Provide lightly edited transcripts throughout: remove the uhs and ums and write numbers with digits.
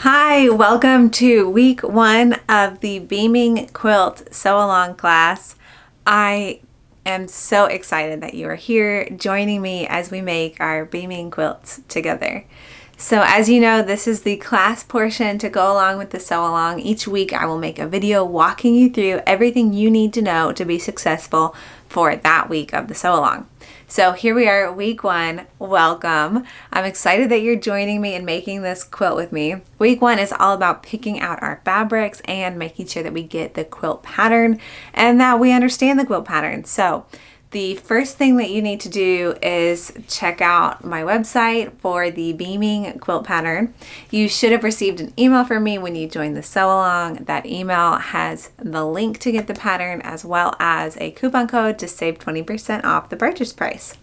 Hi, welcome to week 1 of the Beaming Quilt Sew Along class. I am so excited that you are here joining me as we make our beaming quilts together. So as you know, this is the class portion to go along with the sew along. Each week I will make a video walking you through everything you need to know to be successful for that week of the sew along. So here we are, week 1. Welcome. I'm excited that you're joining me and making this quilt with me. Week 1 is all about picking out our fabrics and making sure that we get the quilt pattern and that we understand the quilt pattern. So the first thing that you need to do is check out my website for the Beaming Quilt pattern. You should have received an email from me when you joined the sew along. That email has the link to get the pattern as well as a coupon code to save 20% off the purchase price.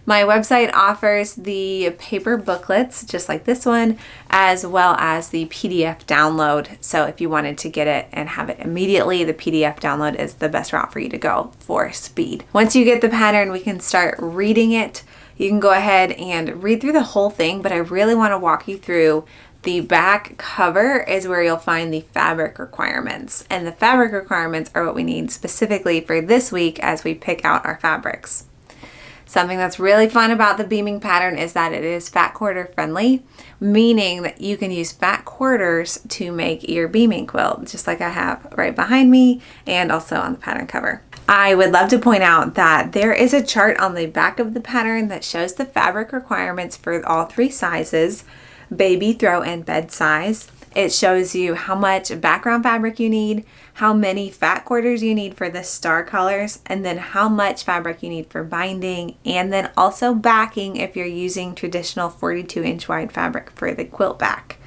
My website offers the paper booklets, just like this one, as well as the PDF download. So if you wanted to get it and have it immediately, the PDF download is the best route for you to go for speed. Once you get the pattern, we can start reading it. You can go ahead and read through the whole thing, but I really want to walk you through the back cover is where you'll find the fabric requirements. And the fabric requirements are what we need specifically for this week as we pick out our fabrics. Something that's really fun about the beaming pattern is that it is fat quarter friendly, meaning that you can use fat quarters to make your beaming quilt, just like I have right behind me and also on the pattern cover. I would love to point out that there is a chart on the back of the pattern that shows the fabric requirements for all 3 sizes, baby, throw, and bed size. It shows you how much background fabric you need, how many fat quarters you need for the star colors, and then how much fabric you need for binding, and then also backing if you're using traditional 42-inch wide fabric for the quilt back.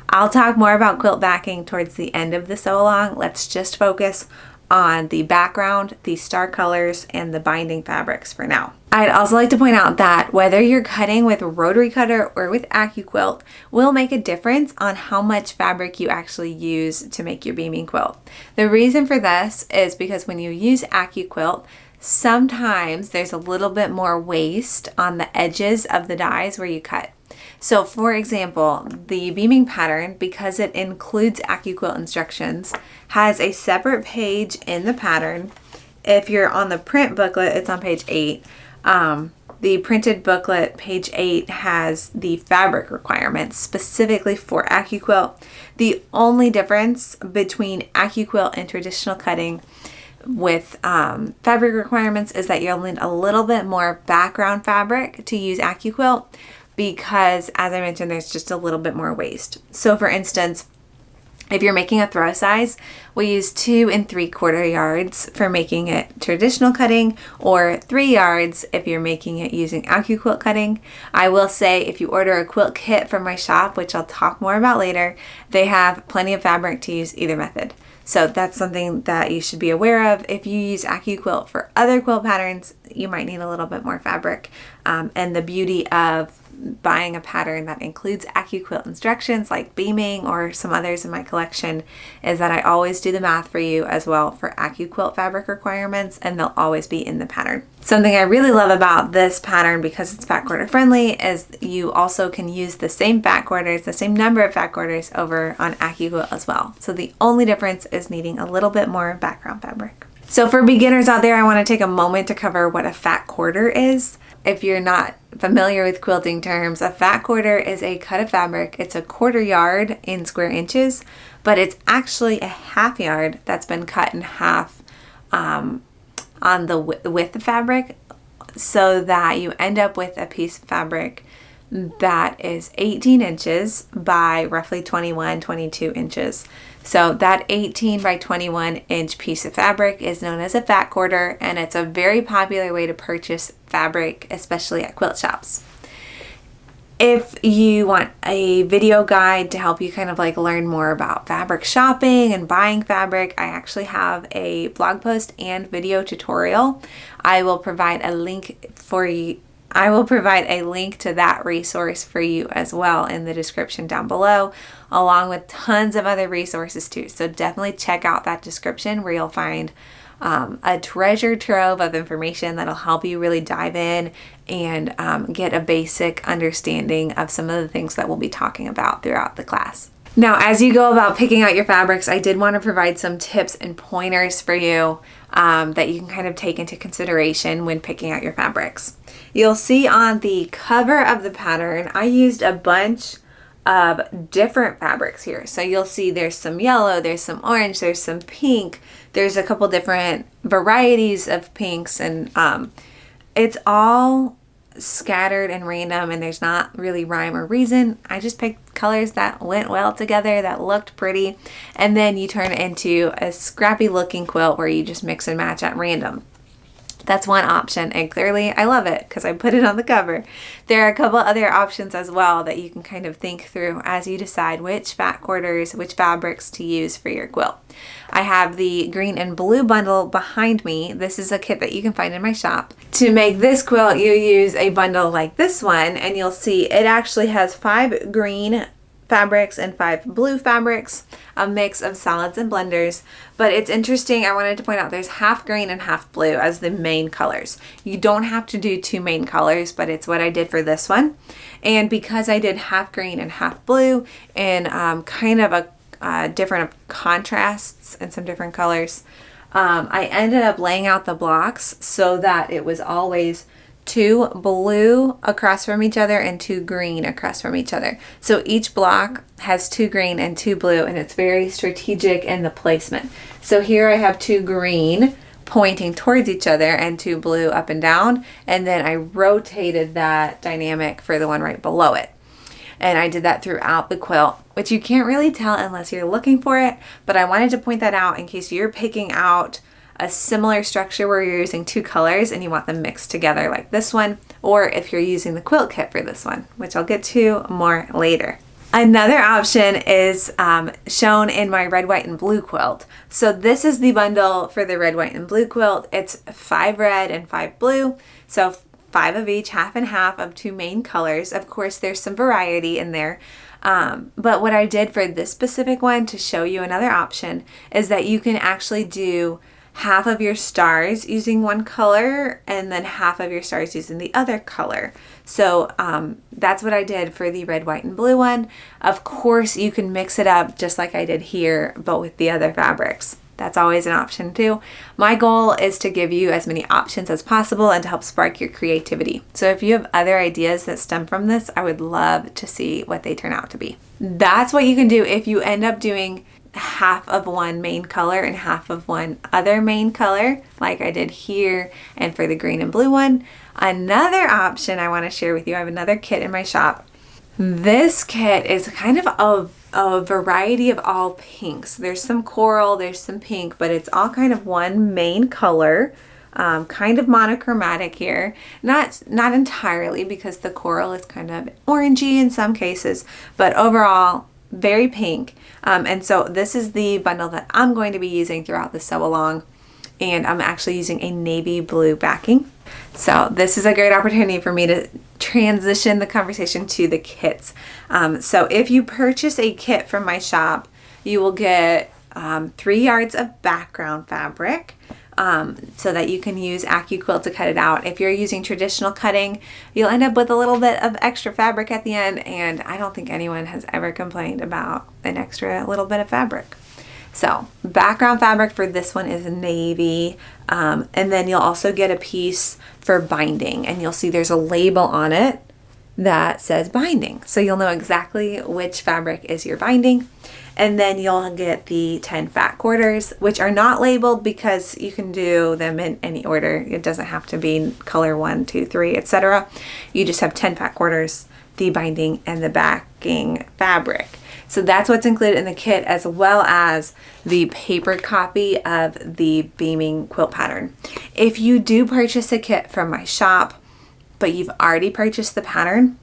I'll talk more about quilt backing towards the end of the sew along. Let's just focus on the background, the star colors, and the binding fabrics for now. I'd also like to point out that whether you're cutting with a rotary cutter or with AccuQuilt will make a difference on how much fabric you actually use to make your beaming quilt. The reason for this is because when you use AccuQuilt, sometimes there's a little bit more waste on the edges of the dies where you cut. So for example, the beaming pattern, because it includes AccuQuilt instructions, has a separate page in the pattern. If you're on the print booklet, it's on page 8. The printed booklet, page 8, has the fabric requirements specifically for AccuQuilt. The only difference between AccuQuilt and traditional cutting with fabric requirements is that you'll need a little bit more background fabric to use AccuQuilt, because as I mentioned, there's just a little bit more waste. So for instance, if you're making a throw size, we use 2 3/4 yards for making it traditional cutting, or 3 yards if you're making it using AccuQuilt cutting. I will say if you order a quilt kit from my shop, which I'll talk more about later, they have plenty of fabric to use either method. So that's something that you should be aware of. If you use AccuQuilt for other quilt patterns, you might need a little bit more fabric. And the beauty of buying a pattern that includes AccuQuilt instructions like beaming or some others in my collection is that I always do the math for you as well for AccuQuilt fabric requirements, and they'll always be in the pattern. Something I really love about this pattern, because it's fat quarter friendly, is you also can use the same fat quarters, the same number of fat quarters over on AccuQuilt as well. So the only difference is needing a little bit more background fabric. So for beginners out there, I want to take a moment to cover what a fat quarter is. If you're not familiar with quilting terms, a fat quarter is a cut of fabric. It's a 1/4 yard in square inches, but it's actually a 1/2 yard that's been cut in half on the width of fabric, so that you end up with a piece of fabric that is 18 inches by roughly 22 inches. So that 18 by 21 inch piece of fabric is known as a fat quarter, and it's a very popular way to purchase fabric, especially at quilt shops. If you want a video guide to help you kind of like learn more about fabric shopping and buying fabric, I actually have a blog post and video tutorial. I will provide a link for you. I will provide a link to that resource for you as well in the description down below, along with tons of other resources too. So definitely check out that description where you'll find a treasure trove of information that'll help you really dive in and get a basic understanding of some of the things that we'll be talking about throughout the class. Now, as you go about picking out your fabrics, I did want to provide some tips and pointers for you that you can kind of take into consideration when picking out your fabrics. You'll see on the cover of the pattern, I used a bunch of different fabrics here. So you'll see there's some yellow, there's some orange, there's some pink, there's a couple different varieties of pinks, and it's all scattered and random, and there's not really rhyme or reason. I just picked colors that went well together, that looked pretty, and then you turn it into a scrappy looking quilt where you just mix and match at random. That's one option, and clearly I love it because I put it on the cover. There are a couple other options as well that you can kind of think through as you decide which fat quarters, which fabrics to use for your quilt. I have the green and blue bundle behind me. This is a kit that you can find in my shop. To make this quilt, you use a bundle like this one, and you'll see it actually has 5 green fabrics and 5 blue fabrics, a mix of solids and blenders. But it's interesting, I wanted to point out there's half green and half blue as the main colors. You don't have to do 2 main colors, but it's what I did for this one. And because I did half green and half blue and kind of a different contrasts and some different colors, I ended up laying out the blocks so that it was always 2 blue across from each other and 2 green across from each other. So each block has 2 green and 2 blue, and it's very strategic in the placement. So here I have 2 green pointing towards each other and 2 blue up and down, and then I rotated that dynamic for the one right below it. And I did that throughout the quilt, which you can't really tell unless you're looking for it, but I wanted to point that out in case you're picking out a similar structure where you're using 2 colors and you want them mixed together like this one, or if you're using the quilt kit for this one, which I'll get to more later. Another option is shown in my red, white, and blue quilt. So this is the bundle for the red, white, and blue quilt. It's 5 red and 5 blue, so 5 of each, half and half of 2 main colors. Of course, there's some variety in there. But what I did for this specific one to show you another option is that you can actually do half of your stars using one color and then half of your stars using the other color. So that's what I did for the red, white, and blue one. Of course, you can mix it up just like I did here, but with the other fabrics. That's always an option too. My goal is to give you as many options as possible and to help spark your creativity. So if you have other ideas that stem from this, I would love to see what they turn out to be. That's what you can do if you end up doing half of one main color and half of one other main color, like I did here and for the green and blue one. Another option I want to share with you, I have another kit in my shop. This kit is kind of a variety of all pinks. There's some coral, there's some pink, but it's all kind of one main color, kind of monochromatic here. Not entirely, because the coral is kind of orangey in some cases, but overall very pink. And so this is the bundle that I'm going to be using throughout the sew along, and I'm actually using a navy blue backing. So this is a great opportunity for me to transition the conversation to the kits. So if you purchase a kit from my shop, you will get 3 yards of background fabric, so that you can use AccuQuilt to cut it out. If you're using traditional cutting, you'll end up with a little bit of extra fabric at the end, and I don't think anyone has ever complained about an extra little bit of fabric. So background fabric for this one is navy, and then you'll also get a piece for binding, and you'll see there's a label on it that says binding, so you'll know exactly which fabric is your binding. And then you'll get the 10 fat quarters, which are not labeled because you can do them in any order. It doesn't have to be color 1, 2, 3, etc. You just have 10 fat quarters, the binding, and the backing fabric. So that's what's included in the kit, as well as the paper copy of the Beaming Quilt pattern. If you do purchase a kit from my shop, but you've already purchased the pattern,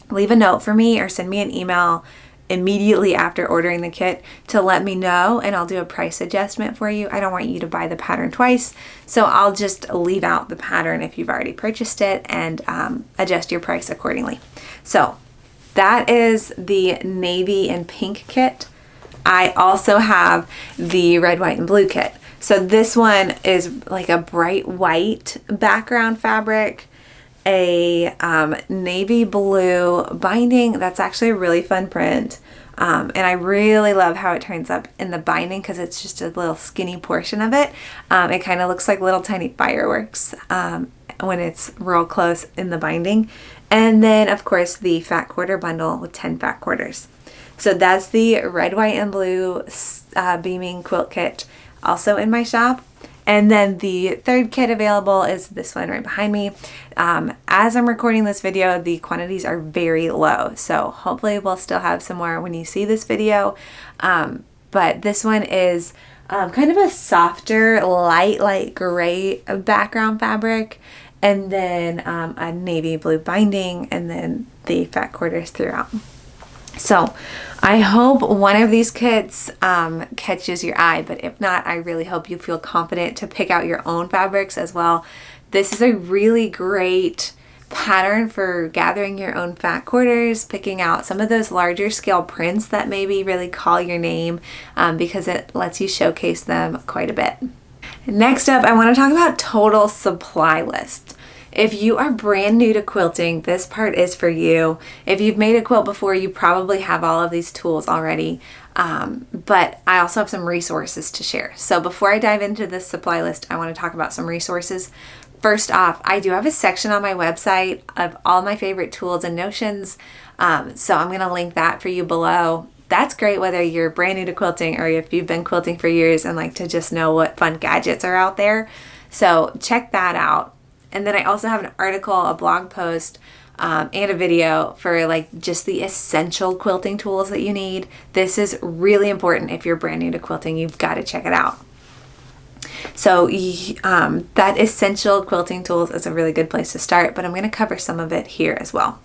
leave a note for me or send me an email immediately after ordering the kit to let me know, and I'll do a price adjustment for you. I don't want you to buy the pattern twice, so I'll just leave out the pattern if you've already purchased it and adjust your price accordingly. So that is the navy and pink kit. I also have the red, white, and blue kit. So this one is like a bright white background fabric, a navy blue binding. That's actually a really fun print. And I really love how it turns up in the binding because it's just a little skinny portion of it. It kind of looks like little tiny fireworks when it's real close in the binding. And then, of course, the fat quarter bundle with 10 fat quarters. So that's the red, white, and blue Beaming Quilt Kit, also in my shop. And then the third kit available is this one right behind me. As I'm recording this video, the quantities are very low, so hopefully we'll still have some more when you see this video. But this one is kind of a softer, light gray background fabric, and then a navy blue binding, and then the fat quarters throughout. So I hope one of these kits catches your eye, but if not, I really hope you feel confident to pick out your own fabrics as well. This is a really great pattern for gathering your own fat quarters, picking out some of those larger scale prints that maybe really call your name, because it lets you showcase them quite a bit. Next up, I want to talk about total supply list. If you are brand new to quilting, this part is for you. If you've made a quilt before, you probably have all of these tools already, but I also have some resources to share. So before I dive into this supply list, I want to talk about some resources. First off, I do have a section on my website of all my favorite tools and notions, so I'm going to link that for you below. That's great whether you're brand new to quilting or if you've been quilting for years and like to just know what fun gadgets are out there. So check that out. And then I also have an article, a blog post, and a video for like just the essential quilting tools that you need. This is really important if you're brand new to quilting. You've got to check it out. So that essential quilting tools is a really good place to start, but I'm going to cover some of it here as well.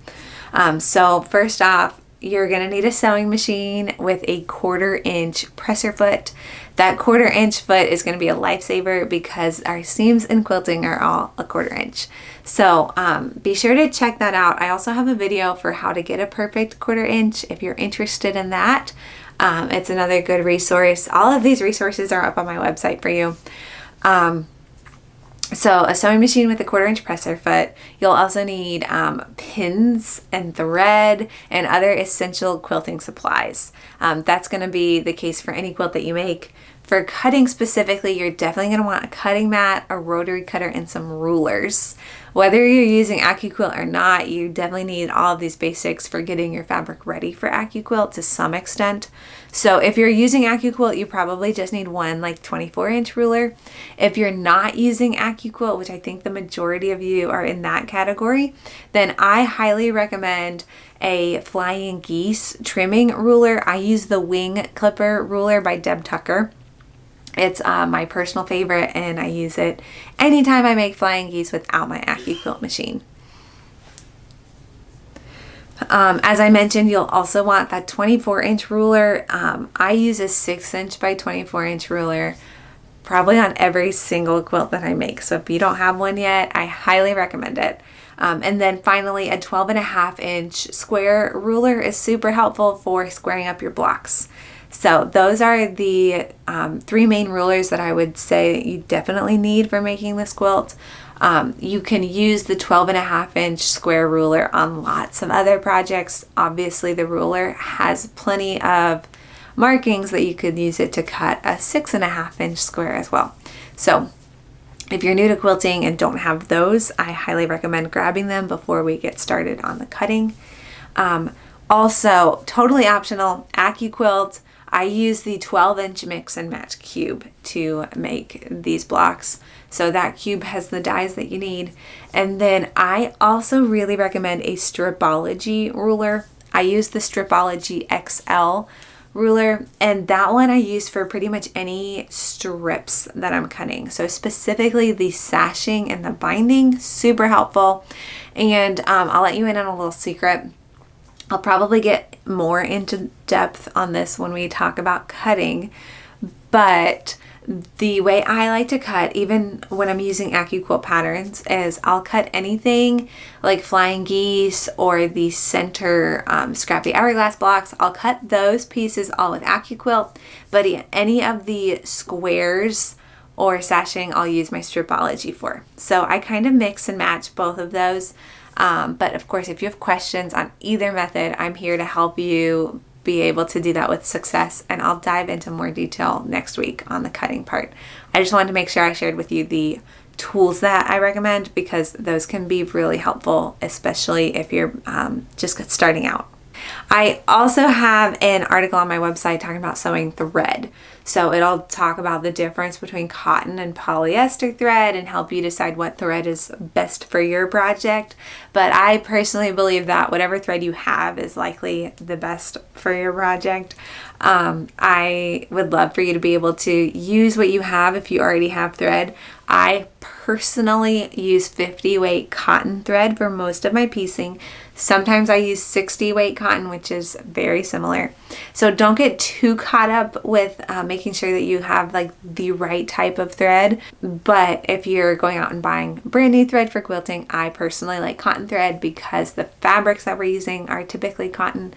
So first off, you're going to need a sewing machine with a 1/4 inch presser foot. That 1/4 inch foot is going to be a lifesaver because our seams in quilting are all a 1/4 inch. So be sure to check that out. I also have a video for how to get a perfect 1/4 inch if you're interested in that. It's another good resource. All of these resources are up on my website for you. So a sewing machine with a 1/4 inch presser foot. You'll also need pins and thread and other essential quilting supplies. That's going to be the case for any quilt that you make. For cutting specifically, you're definitely going to want a cutting mat, a rotary cutter, and some rulers. Whether you're using AccuQuilt or not, you definitely need all of these basics for getting your fabric ready for AccuQuilt to some extent. So if you're using AccuQuilt, you probably just need one like 24-inch ruler. If you're not using AccuQuilt, which I think the majority of you are in that category, then I highly recommend a Flying Geese trimming ruler. I use the Wing Clipper ruler by Deb Tucker. It's my personal favorite, and I use it anytime I make flying geese without my AccuQuilt machine. As I mentioned, you'll also want that 24-inch ruler. I use a 6-inch by 24-inch ruler probably on every single quilt that I make. So if you don't have one yet, I highly recommend it. And then finally, a 12.5-inch square ruler is super helpful for squaring up your blocks. So those are the 3 main rulers that I would say you definitely need for making this quilt. You can use the 12.5-inch square ruler on lots of other projects. Obviously, the ruler has plenty of markings that you could use it to cut a 6.5-inch square as well. So if you're new to quilting and don't have those, I highly recommend grabbing them before we get started on the cutting. Also, totally optional, AccuQuilt. I use the 12-inch mix and match cube to make these blocks. So that cube has the dies that you need. And then I also really recommend a Stripology ruler. I use the Stripology XL ruler, and that one I use for pretty much any strips that I'm cutting. So specifically the sashing and the binding, super helpful. And I'll let you in on a little secret. I'll probably get more into depth on this when we talk about cutting, but the way I like to cut, even when I'm using AccuQuilt patterns, is I'll cut anything like flying geese or the center scrappy hourglass blocks. I'll cut those pieces all with AccuQuilt, but any of the squares or sashing I'll use my Stripology for. So I kind of mix and match both of those. But of course, if you have questions on either method, I'm here to help you be able to do that with success, and I'll dive into more detail next week on the cutting part. I just wanted to make sure I shared with you the tools that I recommend, because those can be really helpful, especially if you're just starting out. I also have an article on my website talking about sewing thread. So it'll talk about the difference between cotton and polyester thread and help you decide what thread is best for your project. But I personally believe that whatever thread you have is likely the best for your project. I would love for you to be able to use what you have if you already have thread. I personally use 50 weight cotton thread for most of my piecing. Sometimes I use 60 weight cotton, which is very similar. So don't get too caught up with making sure that you have like the right type of thread. But if you're going out and buying brand new thread for quilting, I personally like cotton thread because the fabrics that we're using are typically cotton.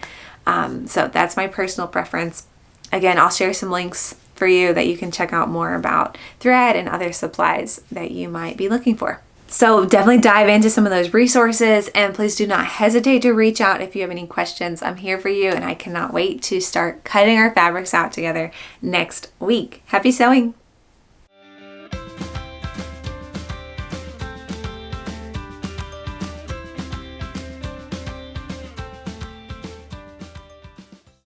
So that's my personal preference. Again, I'll share some links for you that you can check out more about thread and other supplies that you might be looking for. So definitely dive into some of those resources, and please do not hesitate to reach out if you have any questions. I'm here for you, and I cannot wait to start cutting our fabrics out together next week. Happy sewing!